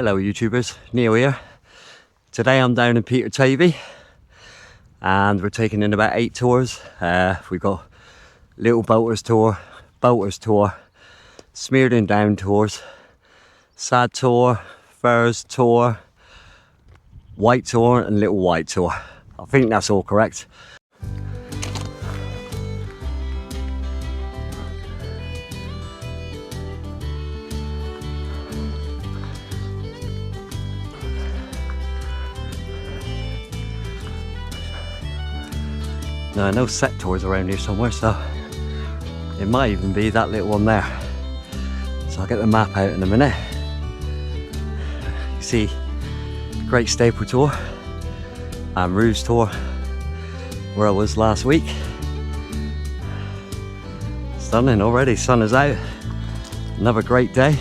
Hello YouTubers, Neil here. Today I'm down in Peter Tavy and we're taking in about 8 tours. We've got Little Boulters Tor, Boulters Tor, Smeardon Down Tours, Sad Tor, Furze Tor, White Tor and Little White Tor. I think that's all correct. Now I know set tours around here somewhere, so it might even be that little one there. So I'll get the map out in a minute. You see Great Staple Tor and Furze Tor where I was last week. Stunning already, sun is out. Another great day.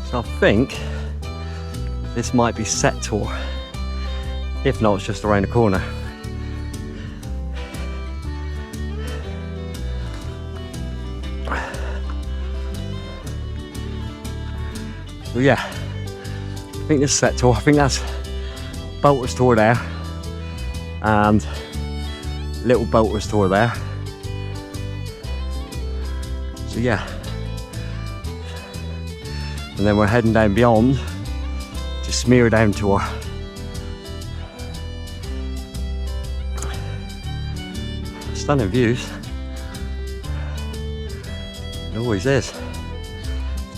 So I think this might be Set Tor. If not, it's just around the corner. So yeah, I think this is Set Tor. I think that's Boulters Tor there and Little Boulters Tor there. So yeah. And then we're heading down beyond to Smeardon Tor. Stunning views. It always is.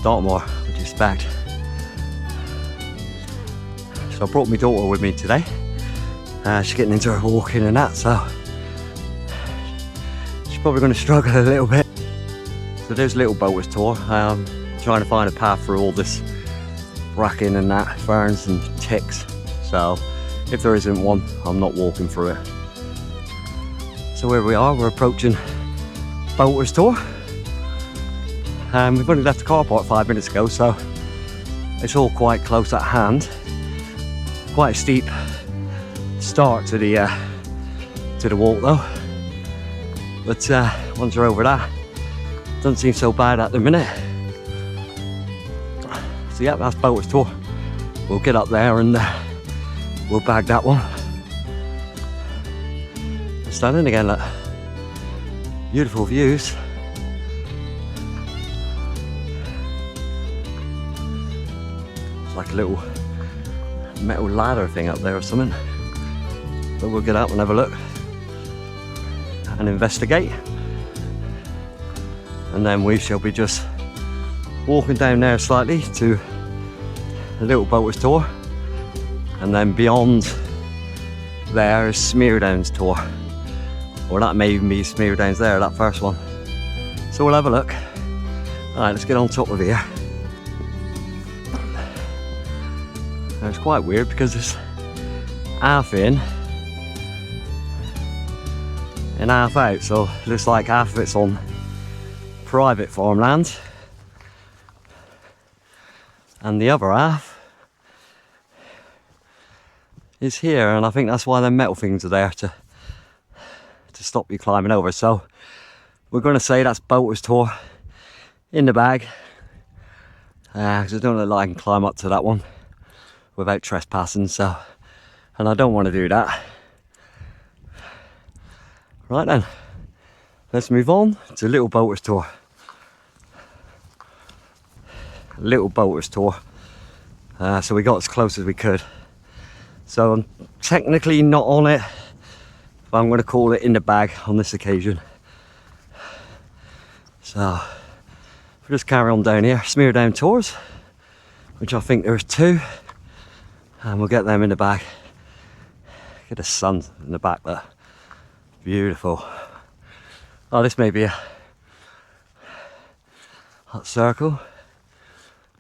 Dartmoor, which is back. So I brought my daughter with me today. She's getting into her walking and that, so she's probably going to struggle a little bit. So there's Little Boulters Tor. Trying to find a path through all this bracken and that, ferns and ticks. So if there isn't one, I'm not walking through it. So here we are, we're approaching Boulters Tor. We've only left the car park 5 minutes ago, so it's all quite close at hand. Quite a steep start to the walk though. But once you're over that, doesn't seem so bad at the minute. So yeah, that's Boulters Tor. We'll get up there and we'll bag that one. Stunning again, look. Beautiful views. It's like a little metal ladder thing up there or something. But we'll get up and have a look and investigate. And then we shall be just walking down there slightly to Little Boulters Tor, and then beyond there is Smeardon Tor, or that may even be Smeardon's there, that first one. So we'll have a look. Alright, let's get on top of here. Now it's quite weird because it's half in and half out, so it looks like half of it's on private farmland and the other half is here, and I think that's why the metal things are there to stop you climbing over. So we're going to say that's Boulters Tor in the bag, because I don't look like I can climb up to that one without trespassing, so, and I don't want to do that. Right then, let's move on to Little Boulters Tor. Little Boulters Tor. So we got as close as we could. So I'm technically not on it, but I'm going to call it in the bag on this occasion. So we'll just carry on down here. Smeardon Tors, which I think there's 2, and we'll get them in the bag. Get the sun in the back there. Beautiful. Oh, this may be a hot circle.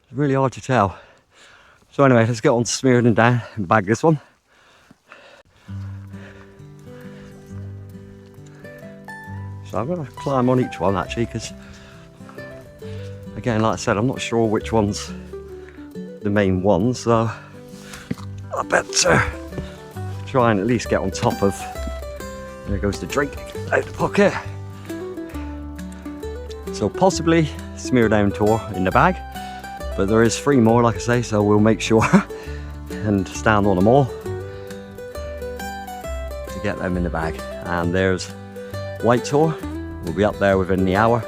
It's really hard to tell. So anyway, let's get on to Smeardon down and bag this one. So I'm going to climb on each one actually, because again, like I said, I'm not sure which one's the main one, so I better try and at least get on top of. There goes the drink out the pocket. So possibly Smeardon Tor in the bag, but there is 3 more, like I say, so we'll make sure and stand on them all to get them in the bag. And there's White Tor, we'll be up there within the hour.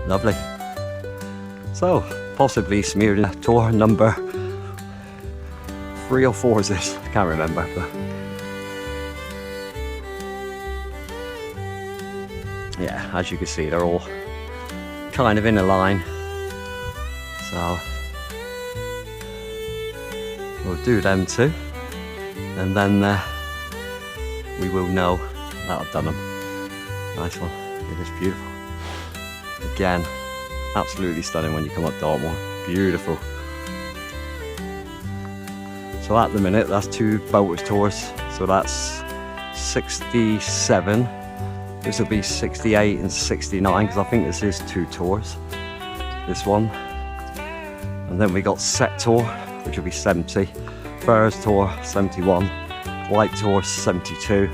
Lovely. So possibly Smeardon Tor number 3 or 4 is this, I can't remember, but yeah, as you can see, they're all kind of in a line. So we'll do them too, and then we will know that I've done them. Nice one. It is beautiful. Again, absolutely stunning when you come up Dartmoor. Beautiful. So at the minute, that's 2 Boulters Tors. So that's 67. This will be 68 and 69 because I think this is 2 tours. This one. And then we got Set Tor, which will be 70. Furze Tor, 71. White Tor, 72.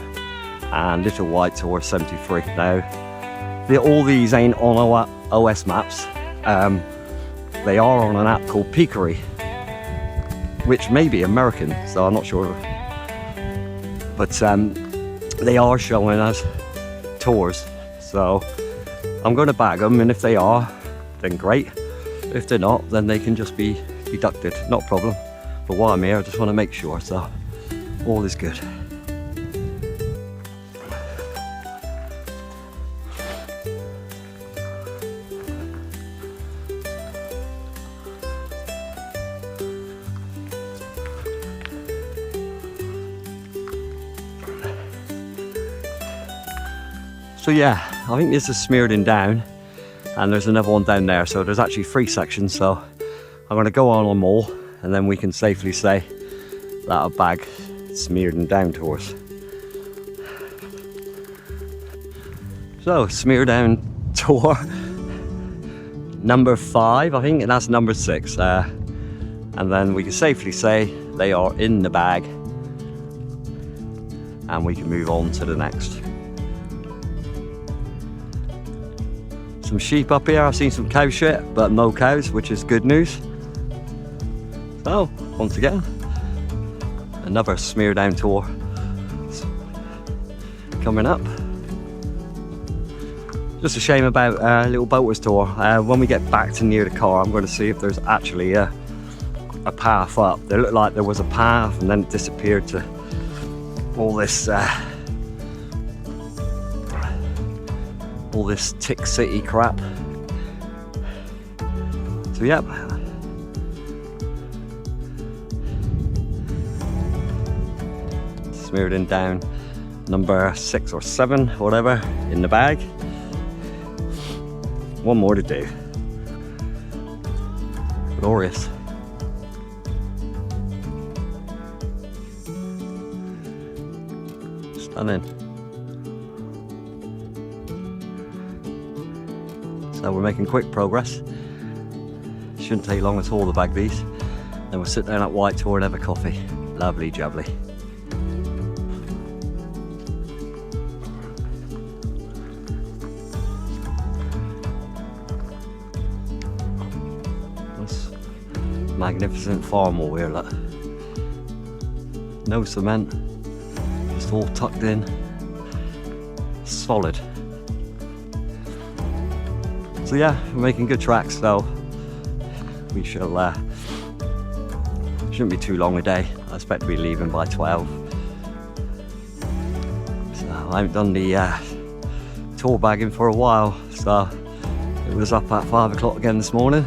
And Little White Tor, 73. Now, all these ain't on our OS maps. They are on an app called Peakery, which may be American, so I'm not sure. But they are showing us tours, so I'm going to bag them, and if they are, then great. If they're not, then they can just be deducted, not a problem. But while I'm here, I just want to make sure, so all is good. So yeah, I think this is Smeardon down, and there's another one down there, so there's actually 3 sections, so I'm going to go on them all, and then we can safely say that I'll bag Smeardon down tours. So Smeardon Tor number 5, I think, and that's number 6, and then we can safely say they are in the bag, and we can move on to the next. Some sheep up here, I've seen some cow shit, but no cows, which is good news. So, once again, another Smeardon Tor coming up. Just a shame about Little Boulters Tor. When we get back to near the car, I'm going to see if there's actually a path up. There looked like there was a path, and then it disappeared to all this tick city crap. So yep, Smeardon down number 6 or 7, whatever, in the bag. One more to do. Glorious. Stunning. So we're making quick progress. Shouldn't take long at all to bag these. Then we'll sit down at White Tor and have a coffee. Lovely jubbly. That's magnificent farm wall here, look. No cement, just all tucked in. Solid. So yeah, we're making good tracks, so we shall, shouldn't be too long a day. I expect to be leaving by 12. So I haven't done the tour bagging for a while, so it was up at 5 o'clock again this morning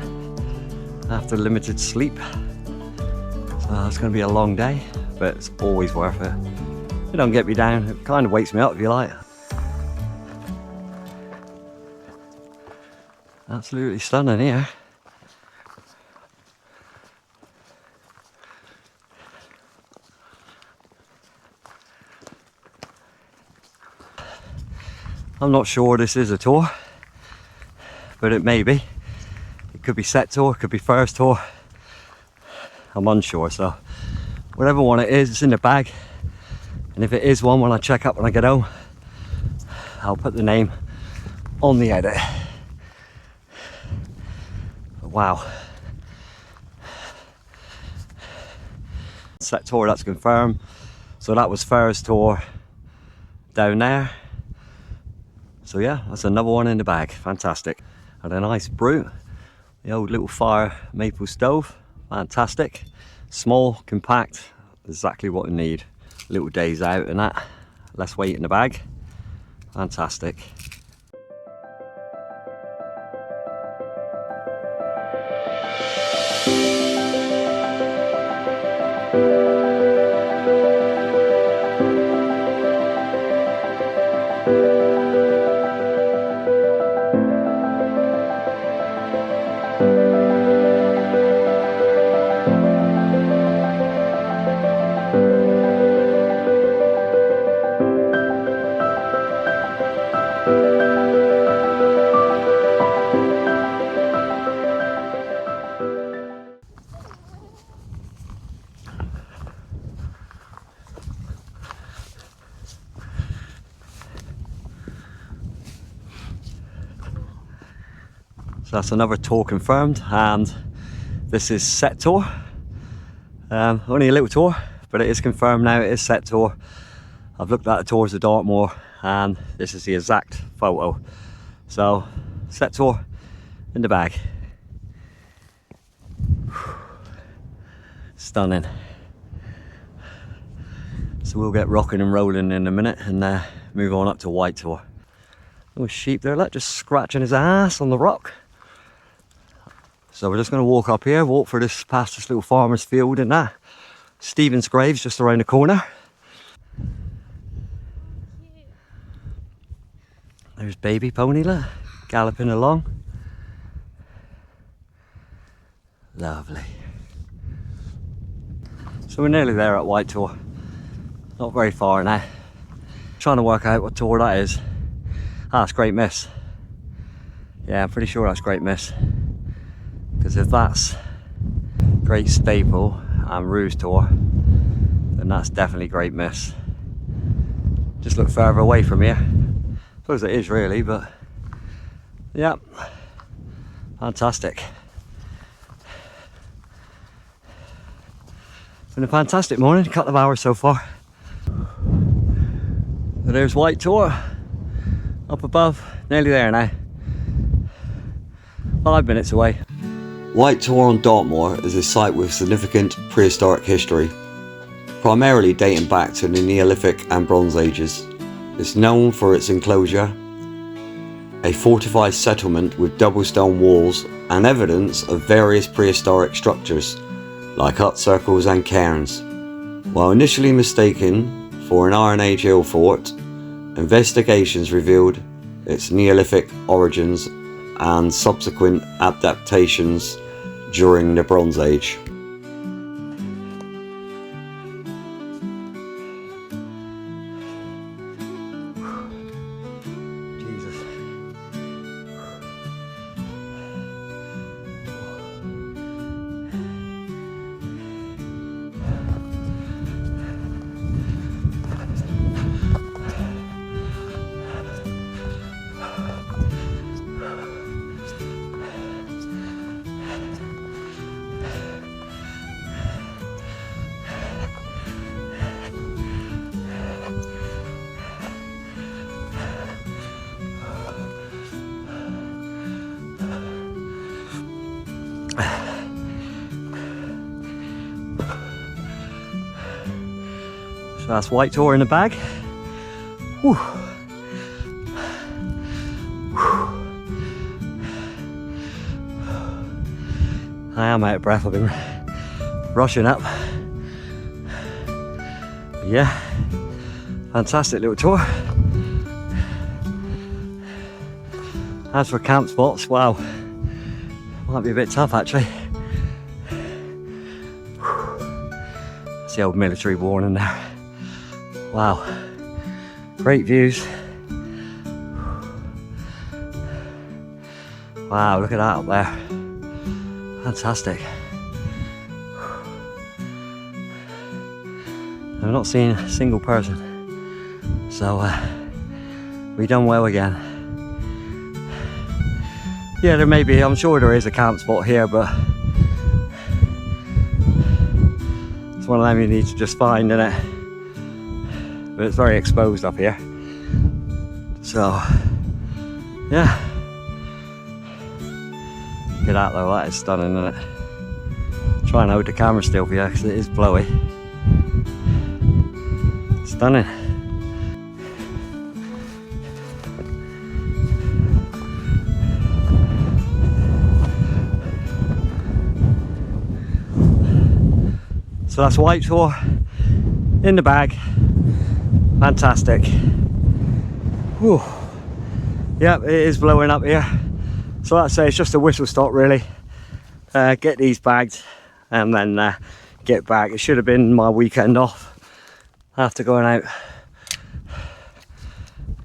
after limited sleep. So it's going to be a long day, but it's always worth it. It don't get me down, it kind of wakes me up if you like. Absolutely stunning here. I'm not sure this is a Tor, but it may be. It could be Set Tor, it could be Furze Tor. I'm unsure, so whatever one it is, it's in the bag. And if it is one, when I check up when I get home, I'll put the name on the edit. But wow. Set Tor, that's confirmed. So that was Furze Tor down there. So yeah, that's another one in the bag. Fantastic. And a nice brew. The old little fire maple stove. Fantastic. Small, compact, exactly what we need. Little days out and that. Less weight in the bag. Fantastic. So that's another Tor confirmed, and this is Set Tor. Only a little Tor, but it is confirmed now, it is Set Tor. I've looked at the Tors of Dartmoor and this is the exact photo. So, Set Tor in the bag. Stunning. So we'll get rocking and rolling in a minute and move on up to White Tor. Little sheep there, look, just scratching his ass on the rock. So we're just going to walk up here, walk for this, past this little farmer's field and that. Stephens Grave's just around the corner. There's baby pony, look, galloping along. Lovely. So we're nearly there at White Tor. Not very far now. Trying to work out what Tor that is. Ah, that's Great Miss. Yeah, I'm pretty sure that's Great Miss. Because if that's Great Staple and Furze Tor, then that's definitely Great Miss. Just look further away from here. I suppose it is really, but yeah, fantastic. Been a fantastic morning, a couple of hours so far. So there's White Tor, up above, nearly there now. 5 minutes away. White Tor on Dartmoor is a site with significant prehistoric history, primarily dating back to the Neolithic and Bronze Ages. It's known for its enclosure, a fortified settlement with double stone walls and evidence of various prehistoric structures like hut circles and cairns. While initially mistaken for an Iron Age hill fort, investigations revealed its Neolithic origins and subsequent adaptations during the Bronze Age. So that's White Tor in the bag. Whew. I am out of breath, I've been rushing up. But yeah, fantastic little tour. As for camp spots, wow, might be a bit tough actually. That's the old military warning there. Wow, great views. Wow, look at that up there. Fantastic. And not seeing a single person. So we done well again. Yeah, there may be, I'm sure there is a camp spot here, but it's one of them you need to just find, innit? But it's very exposed up here. So, yeah. Look at that though, that is stunning, isn't it? Try and hold the camera still for you because it is blowy. Stunning. So that's White Tor in the bag. Fantastic. Whew. Yep, it is blowing up here. So like I say, it's just a whistle stop really. Get these bagged and then get back. It should have been my weekend off after going out.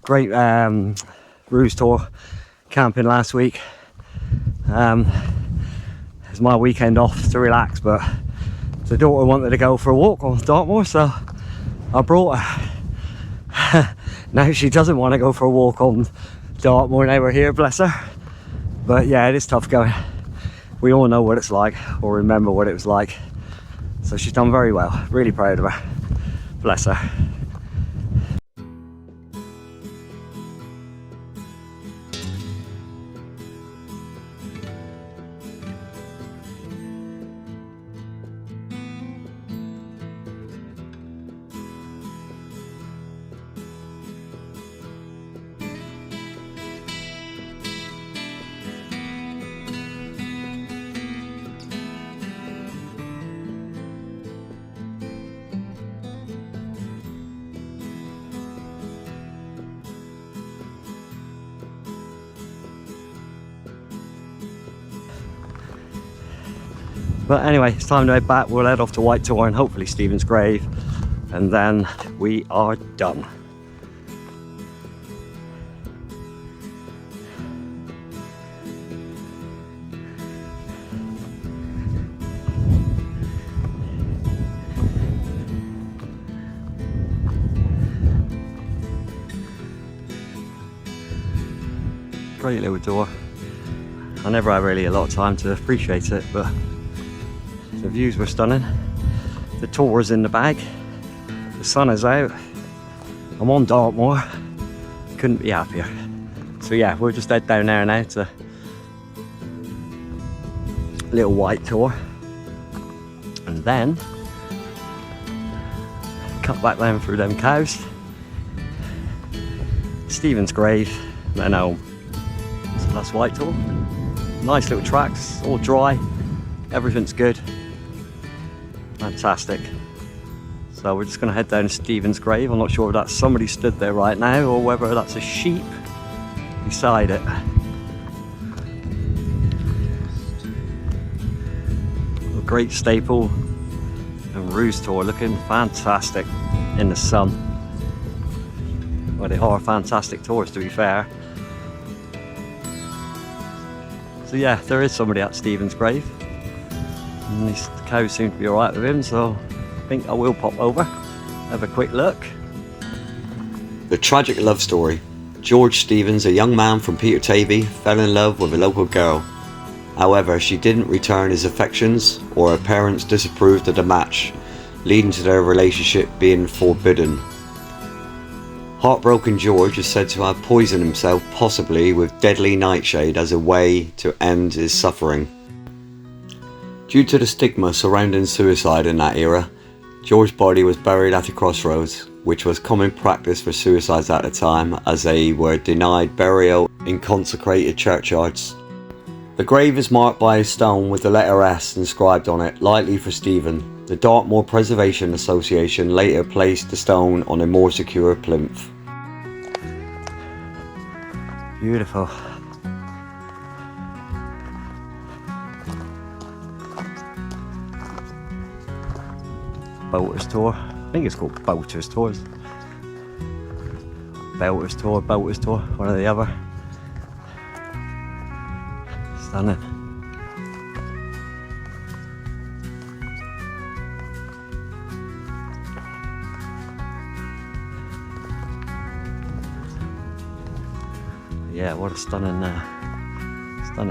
Great Furze Tor camping last week. It's my weekend off to relax, but the daughter wanted to go for a walk on Dartmoor, so I brought her. Now she doesn't want to go for a walk on Dartmoor now we're here, bless her. But yeah, it is tough going. We all know what it's like, or remember what it was like. So she's done very well. Really proud of her. Bless her. But anyway, it's time to head back. We'll head off to White Tor and hopefully Stephens Grave, and then we are done. Great little door. I never had really a lot of time to appreciate it, but the views were stunning. The Tor is in the bag. The sun is out. I'm on Dartmoor. Couldn't be happier. So yeah, we'll just head down there now to little White Tor, and then cut back down through them cows, Stephens Grave, then home. So that's White Tor. Nice little tracks, all dry. Everything's good. Fantastic. So we're just going to head down to Stephens Grave. I'm not sure if that's somebody stood there right now or whether that's a sheep beside it. A great staple and Furze Tor looking fantastic in the sun. Well, they are fantastic tours, to be fair. So yeah, there is somebody at Stephens Grave. And these cows seem to be alright with him, so I think I will pop over, have a quick look. The tragic love story. George Stephens, a young man from Peter Tavy, fell in love with a local girl. However, she didn't return his affections, or her parents disapproved of the match, leading to their relationship being forbidden. Heartbroken George is said to have poisoned himself, possibly with deadly nightshade, as a way to end his suffering. Due to the stigma surrounding suicide in that era, George's body was buried at a crossroads, which was common practice for suicides at the time, as they were denied burial in consecrated churchyards. The grave is marked by a stone with the letter S inscribed on it, likely for Stephen. The Dartmoor Preservation Association later placed the stone on a more secure plinth. Beautiful. Boulters Tor. I think it's called Boulters Tor. Boulters Tor, Boulters Tor, one or the other. Stunning. Yeah, what a stunning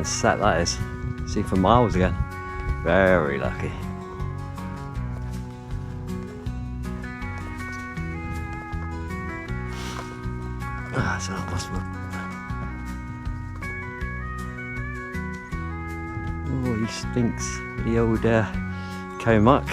set that is. See for miles again. Very lucky. So that must work. Oh, he stinks. The old cow muck.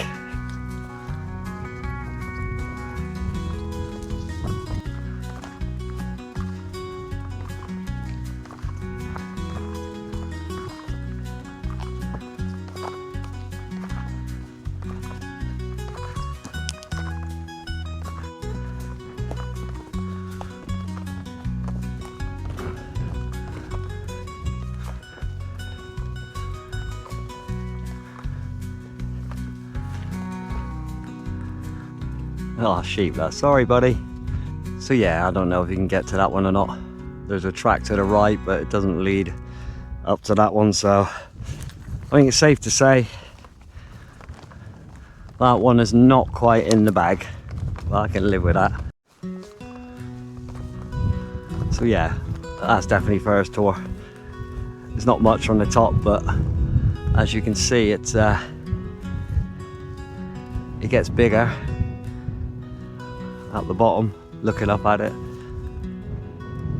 Oh, sheep, that's sorry, buddy. So yeah, I don't know if you can get to that one or not. There's a track to the right, but it doesn't lead up to that one, so I think it's safe to say that one is not quite in the bag. Well, I can live with that. So yeah, that's definitely Furze Tor. There's not much from the top, but as you can see, it gets bigger at the bottom, looking up at it.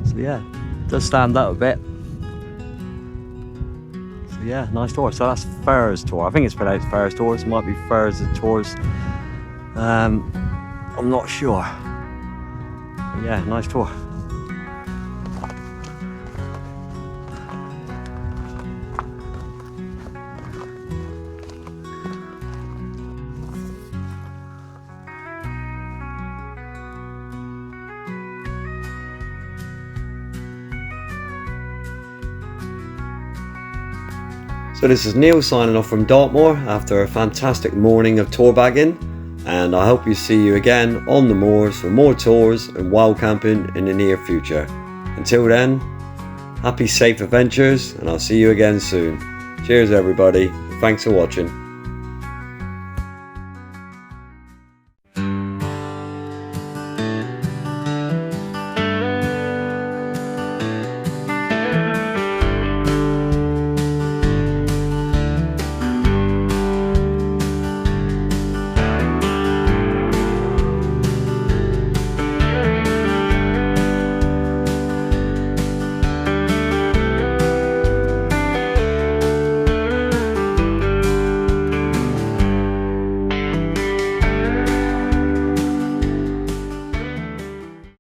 So yeah, it does stand out a bit. So yeah, nice Tor. So that's Furze Tor. I think it's pronounced Furze Tor. It might be Furze Tors. I'm not sure. But yeah, nice Tor. So this is Neil signing off from Dartmoor after a fantastic morning of tour bagging, and I hope you see you again on the moors for more tours and wild camping in the near future. Until then, happy safe adventures, and I'll see you again soon. Cheers everybody, thanks for watching.